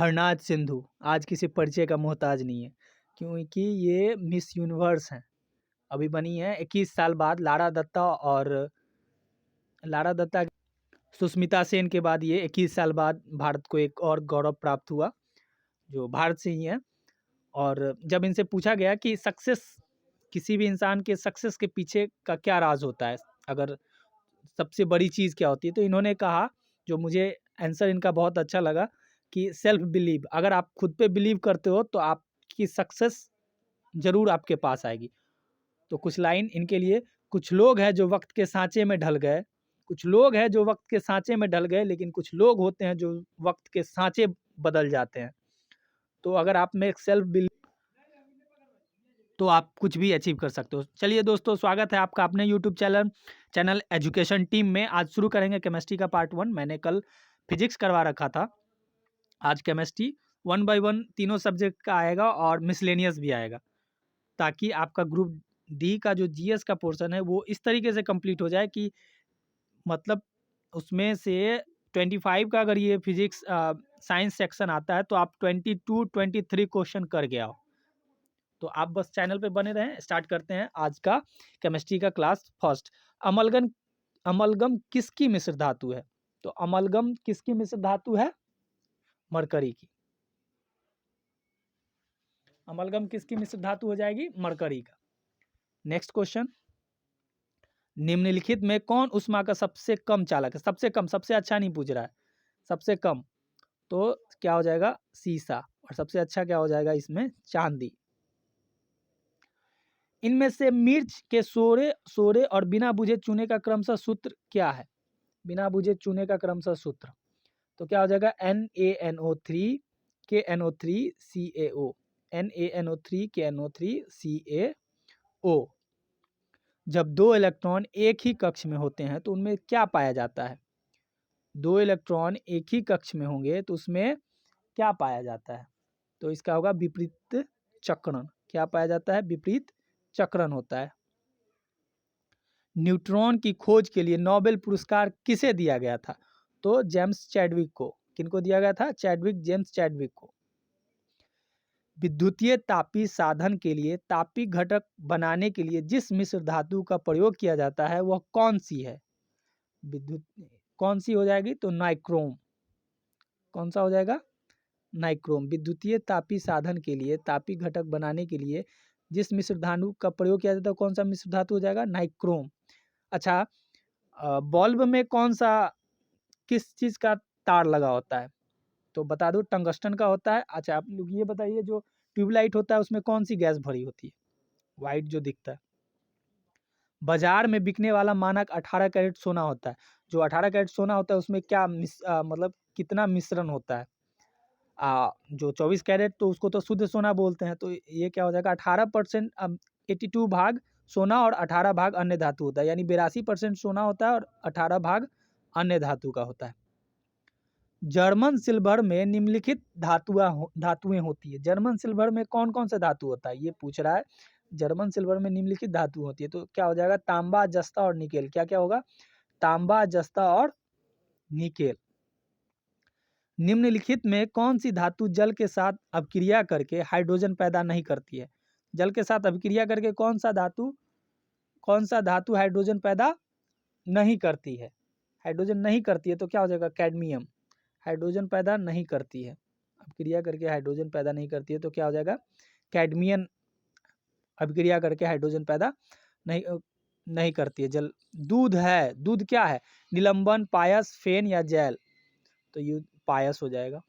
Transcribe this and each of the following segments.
हरनाज सिंधु आज किसी परिचय का मोहताज नहीं है, क्योंकि ये मिस यूनिवर्स हैं। अभी बनी है 21 साल बाद। लारा दत्ता सुष्मिता सेन के बाद ये 21 साल बाद भारत को एक और गौरव प्राप्त हुआ, जो भारत से ही है। और जब इनसे पूछा गया कि सक्सेस, किसी भी इंसान के सक्सेस के पीछे का क्या राज होता है, अगर सबसे बड़ी चीज़ क्या होती है, तो इन्होंने कहा, जो मुझे आंसर इनका बहुत अच्छा लगा, कि सेल्फ बिलीव। अगर आप खुद पे बिलीव करते हो तो आपकी सक्सेस ज़रूर आपके पास आएगी। तो कुछ लाइन इनके लिए: कुछ लोग हैं जो वक्त के सांचे में ढल गए, कुछ लोग हैं जो वक्त के सांचे में ढल गए, लेकिन कुछ लोग होते हैं जो वक्त के सांचे बदल जाते हैं। तो अगर आप में एक सेल्फ बिलीव, तो आप कुछ भी अचीव कर सकते हो। चलिए दोस्तों, स्वागत है आपका अपने यूट्यूब चैनल एजुकेशन टीम में। आज शुरू करेंगे केमिस्ट्री का पार्ट 1। मैंने कल फिजिक्स करवा रखा था, आज केमिस्ट्री 1 बाय 1 तीनों सब्जेक्ट का आएगा और मिसलेनियस भी आएगा, ताकि आपका ग्रुप डी का जो जीएस का पोर्शन है वो इस तरीके से कंप्लीट हो जाए कि मतलब उसमें से 25 का अगर ये फिजिक्स साइंस सेक्शन आता है तो आप 22-23 क्वेश्चन कर गया हो। तो आप बस चैनल पे बने रहें। स्टार्ट करते हैं आज का केमिस्ट्री का क्लास फर्स्ट। अमलगम किसकी मिश्र धातु है? तो अमलगम किसकी मिश्र धातु है? मरकरी की। अमलगम किसकी मिश्र धातु हो जाएगी? मरकरी का। नेक्स्ट क्वेश्चन, निम्नलिखित में कौन ऊष्मा का सबसे कम चालक है? सबसे कम, सबसे अच्छा नहीं पूछ रहा है, सबसे कम। तो क्या हो जाएगा? सीसा। और सबसे अच्छा क्या हो जाएगा इसमें? चांदी। इनमें से मिर्च के सोरे सोरे और बिना बुझे चूने का क्रमशः सूत्र क्या है? बिना बुझे चूने का क्रमशः सूत्र, तो क्या हो जाएगा? NaNO3 KNO3 CaO, NaNO3 KNO3 CaO। जब दो इलेक्ट्रॉन एक ही कक्ष में होते हैं तो उनमें क्या पाया जाता है? दो इलेक्ट्रॉन एक ही कक्ष में होंगे तो उसमें क्या पाया जाता है? तो इसका होगा विपरीत चक्रण। क्या पाया जाता है? विपरीत चक्रण होता है। न्यूट्रॉन की खोज के लिए नोबेल पुरस्कार किसे दिया गया था? तो जेम्स चैडविक को। किनको दिया गया था? जेम्स चैडविक को। विद्युतीय तापी साधन के लिए तापी घटक बनाने के लिए जिस मिश्र धातु का प्रयोग किया जाता है वह कौन सी है? विद्युत कौन सी हो जाएगी? तो नाइक्रोम। कौन सा हो जाएगा? नाइक्रोम। विद्युतीय तापी साधन के लिए तापी घटक बनाने के लिए जिस मिश्र धातु का प्रयोग किया जाता है कौन सा मिश्र धातु हो जाएगा? नाइक्रोम। अच्छा, बल्ब में कौन सा, किस चीज़ का तार लगा होता है? तो बता दो, टंगस्टन का होता है। अच्छा, आप लोग ये बताइए, जो ट्यूबलाइट होता है उसमें कौन सी गैस भरी होती है? वाइट जो दिखता है। बाजार में बिकने वाला मानक 18 कैरेट सोना होता है। जो 18 कैरेट सोना होता है उसमें क्या मतलब कितना मिश्रण होता है? जो 24 कैरेट तो उसको तो शुद्ध सोना बोलते हैं। तो ये क्या हो जाएगा? 18%, 82 भाग सोना और 18 भाग अन्य धातु होता है, यानी 82% सोना होता है और 18 भाग अन्य धातु का होता है। जर्मन सिल्वर में निम्नलिखित धातुएं होती है। जर्मन सिल्वर में कौन कौन सा धातु होता है ये पूछ रहा है। जर्मन सिल्वर में निम्नलिखित धातु होती है, तो क्या हो जाएगा? तांबा, जस्ता और निकेल। क्या क्या होगा? तांबा, जस्ता और निकेल। निम्नलिखित में कौन सी धातु जल के साथ अभिक्रिया करके हाइड्रोजन पैदा नहीं करती है? जल के साथ अभिक्रिया करके कौन सा धातु हाइड्रोजन पैदा नहीं करती है? हाइड्रोजन नहीं करती है तो क्या हो जाएगा? कैडमियम। हाइड्रोजन पैदा नहीं करती है, अभिक्रिया करके हाइड्रोजन पैदा नहीं करती है, तो क्या हो जाएगा? कैडमियम। अभिक्रिया करके हाइड्रोजन पैदा नहीं करती है। जल दूध है, दूध क्या है? निलंबन, पायस, फेन या जैल? तो ये पायस हो जाएगा।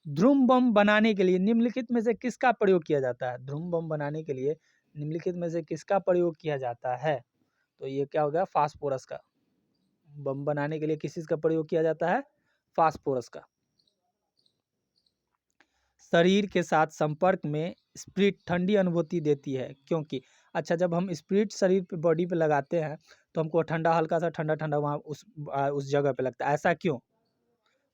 ध्रुव बम बनाने के लिए निम्नलिखित में से किसका प्रयोग किया जाता है? ध्रुव बम बनाने के लिए निम्नलिखित में से किसका प्रयोग किया जाता है? तो ये क्या हो गया? फास्फोरस का। बम बनाने के लिए किस चीज का प्रयोग किया जाता है? फास्फोरस का। शरीर के साथ संपर्क में स्प्रिट ठंडी अनुभूति देती है क्योंकि, अच्छा, जब हम स्प्रिट शरीर पे, बॉडी पे लगाते हैं तो हमको ठंडा, हल्का सा ठंडा ठंडा वहाँ उस जगह पे लगता है। ऐसा क्यों?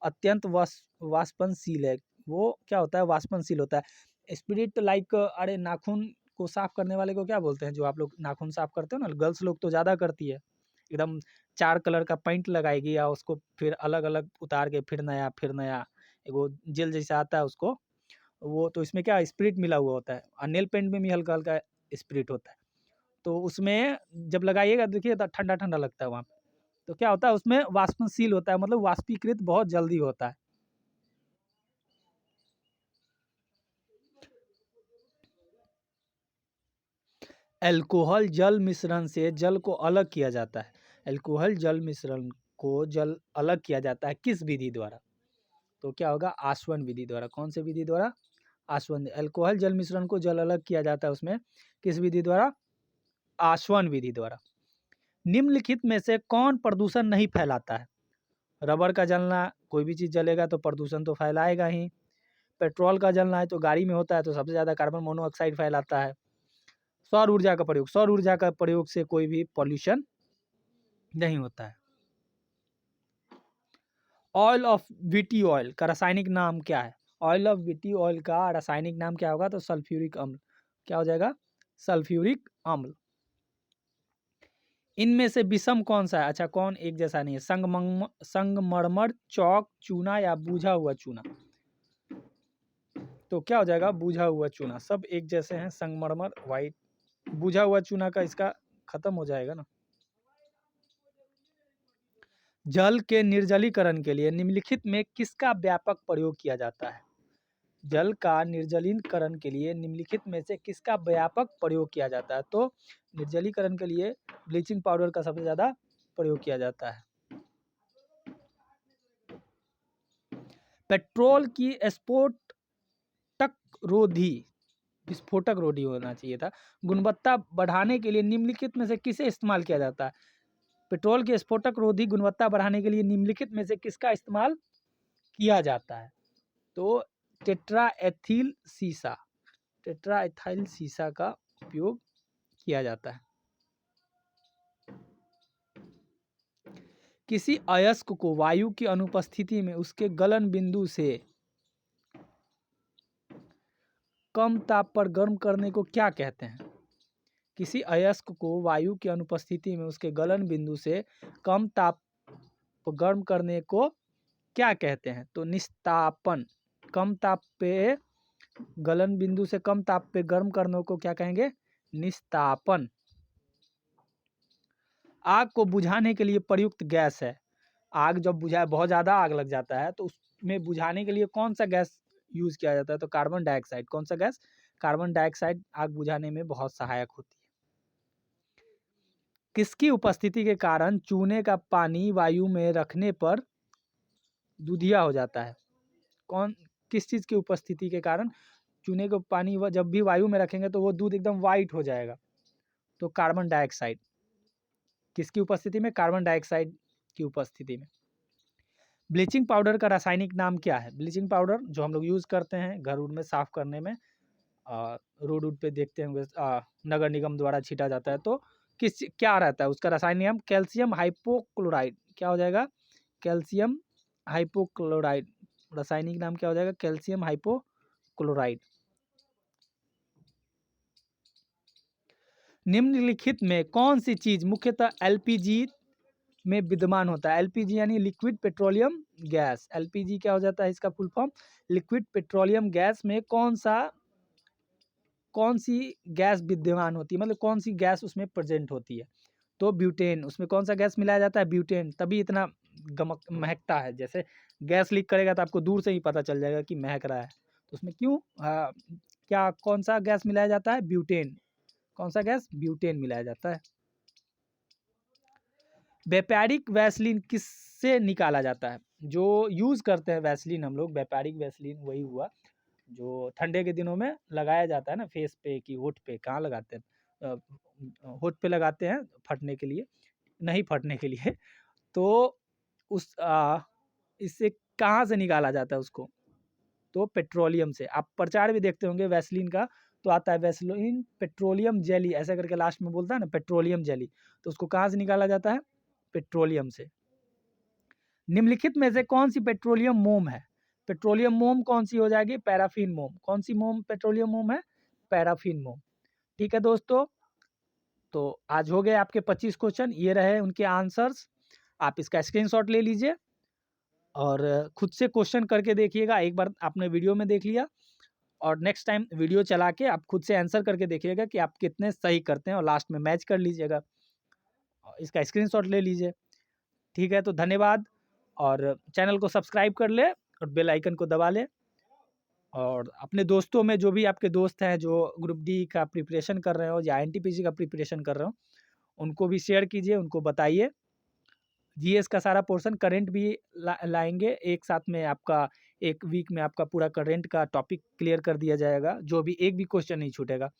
अत्यंत वाष्पनशील है। वो क्या होता है? वाष्पनशील होता है। स्पिरिट लाइक, अरे नाखून को साफ करने वाले को क्या बोलते हैं? जो आप लोग नाखून साफ करते हो ना, गर्ल्स लोग तो ज़्यादा करती है। एकदम 4 कलर का पेंट लगाएगी या उसको फिर अलग-अलग उतार के फिर नया एगो जेल जैसा आता है उसको, वो तो इसमें क्या स्पिरिट मिला हुआ होता है और नेल पेंट में भी हल्का-हल्का स्पिरिट होता है। तो उसमें जब लगाइएगा देखिए तो ठंडा-ठंडा लगता है वहाँ पे। तो क्या होता है उसमें वाष्पशील होता है, मतलब वाष्पीकृत बहुत जल्दी होता है। अल्कोहल जल मिश्रण से जल को अलग किया जाता है। अल्कोहल जल मिश्रण को जल अलग किया जाता है किस विधि द्वारा? तो क्या होगा? आसवन विधि द्वारा। कौन से विधि द्वारा? आसवन। अल्कोहल जल मिश्रण को जल अलग किया जाता है उसमें किस विधि द्वारा? आसवन विधि द्वारा। निम्नलिखित में से कौन प्रदूषण नहीं फैलाता है? रबर का जलना, कोई भी चीज़ जलेगा तो प्रदूषण तो फैलाएगा ही। पेट्रोल का जलना है तो गाड़ी में होता है तो सबसे ज़्यादा कार्बन मोनोऑक्साइड फैलाता है। सौर ऊर्जा का प्रयोग, सौर ऊर्जा का प्रयोग से कोई भी पॉल्यूशन नहीं होता है। ऑयल ऑफ वीटी ऑयल का रासायनिक नाम क्या है? ऑयल ऑफ वीटी ऑयल का रासायनिक नाम क्या होगा? तो सल्फ्यूरिक अम्ल। क्या हो जाएगा? सल्फ्यूरिक अम्ल। इनमें से विषम कौन सा है? अच्छा, कौन एक जैसा नहीं है? संगमरमर, चौक, चूना या बुझा हुआ चूना? तो क्या हो जाएगा? बुझा हुआ चूना। सब एक जैसे हैं, संगमरमर, व्हाइट। बुझा हुआ चूना का इसका खत्म हो जाएगा ना। जल के निर्जलीकरण के लिए निम्नलिखित में किसका व्यापक प्रयोग किया जाता है? जल का निर्जलीकरण के लिए निम्नलिखित में से किसका व्यापक प्रयोग किया जाता है? तो निर्जलीकरण के लिए ब्लीचिंग पाउडर का सबसे ज्यादा प्रयोग किया जाता है। पेट्रोल की विस्फोटक रोधी होना चाहिए था, गुणवत्ता बढ़ाने के लिए निम्नलिखित में से किसे इस्तेमाल किया जाता है? पेट्रोल के स्फोटक रोधी गुणवत्ता बढ़ाने के लिए निम्नलिखित में से किसका इस्तेमाल किया जाता है? तो टेट्राएथिल सीसा, टेट्राएथिल सीसा का उपयोग किया जाता है। किसी अयस्क को वायु की अनुपस्थिति में उसके गलन बिंदु से कम ताप पर गर्म करने को क्या कहते हैं? किसी अयस्क को वायु की अनुपस्थिति में उसके गलन बिंदु से कम ताप पर गर्म करने को क्या कहते हैं? तो निस्तापन। कम ताप पे गलन बिंदु से कम ताप पे गर्म करने को क्या कहेंगे? निस्तापन। आग को बुझाने के लिए प्रयुक्त गैस है। आग जब बुझाए, बहुत ज़्यादा आग लग जाता है तो उसमें बुझाने के लिए कौन सा गैस यूज़ किया जाता है? तो कार्बन डाइऑक्साइड। कौन सा गैस? कार्बन डाइऑक्साइड आग बुझाने में बहुत सहायक होती है। किसकी उपस्थिति के कारण चूने का पानी वायु में रखने पर दूधिया हो जाता है? किस चीज़ की उपस्थिति के कारण चूने को पानी जब भी वायु में रखेंगे तो वो दूध एकदम वाइट हो जाएगा? तो कार्बन डाइऑक्साइड। किसकी उपस्थिति में? कार्बन डाइऑक्साइड की उपस्थिति में। ब्लीचिंग पाउडर का रासायनिक नाम क्या है? ब्लीचिंग पाउडर जो हम लोग यूज़ करते हैं घर उर में साफ़ करने में, रोड वोड पे देखते होंगे, नगर निगम द्वारा छीटा जाता है, तो क्या रहता है उसका रासायनिक नाम? Calcium hypochloride. क्या हो जाएगा? Calcium hypochloride. रासायनिक नाम क्या हो जाएगा? Calcium hypochloride. निम्नलिखित में कौन सी चीज़ मुख्यतः एलपीजी में विद्यमान होता है? एलपीजी यानी लिक्विड पेट्रोलियम गैस। एलपीजी क्या हो जाता है इसका full form? Liquid petroleum gas में कौन सी गैस विद्यमान होती है, मतलब कौन सी गैस उसमें प्रेजेंट होती है? तो ब्यूटेन। उसमें कौन सा गैस मिलाया जाता है? ब्यूटेन। तभी इतना महकता है। जैसे गैस लीक करेगा तो आपको दूर से ही पता चल जाएगा कि महक रहा है। तो उसमें क्यों क्या कौन सा गैस मिलाया जाता है? ब्यूटेन। कौन सा गैस? ब्यूटेन मिलाया जाता है। व्यापारिक वैसलीन किससे निकाला जाता है? जो यूज़ करते हैं वैसलीन हम लोग, व्यापारिक वैसलीन वही हुआ जो ठंडे के दिनों में लगाया जाता है ना, फेस पे कि होठ पे। कहाँ लगाते हैं? होठ पे लगाते हैं फटने के लिए, नहीं फटने के लिए। तो इससे कहाँ से निकाला जाता है उसको? तो पेट्रोलियम से। आप प्रचार भी देखते होंगे वैसलीन का, तो आता है वैसलीन पेट्रोलियम जेली, ऐसा करके लास्ट में बोलता है ना, पेट्रोलियम जेली। तो उसको कहाँ से निकाला जाता है? पेट्रोलियम से। निम्नलिखित में से कौन सी पेट्रोलियम मोम है? पेट्रोलियम मोम कौन सी हो जाएगी? पैराफिन मोम। कौन सी मोम पेट्रोलियम मोम है? पैराफिन मोम। ठीक है दोस्तों, तो आज हो गए आपके 25 क्वेश्चन, ये रहे उनके आंसर्स। आप इसका स्क्रीनशॉट ले लीजिए और खुद से क्वेश्चन करके देखिएगा। एक बार आपने वीडियो में देख लिया और नेक्स्ट टाइम वीडियो चला के आप खुद से आंसर करके देखिएगा कि आप कितने सही करते हैं और लास्ट में मैच कर लीजिएगा। इसका स्क्रीनशॉट ले लीजिए। ठीक है, तो धन्यवाद और चैनल को सब्सक्राइब कर ले और बेल आइकन को दबा ले और अपने दोस्तों में जो भी आपके दोस्त हैं जो ग्रुप डी का प्रिपरेशन कर रहे हो या एनटीपीसी का प्रिपरेशन कर रहे हो, उनको भी शेयर कीजिए, उनको बताइए। जीएस का सारा पोर्शन करंट भी लाएंगे एक साथ में, आपका एक वीक में आपका पूरा करंट का टॉपिक क्लियर कर दिया जाएगा, जो भी एक भी क्वेश्चन नहीं छूटेगा।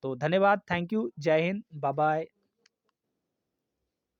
तो धन्यवाद, थैंक यू, जय हिंद, बाय बाय।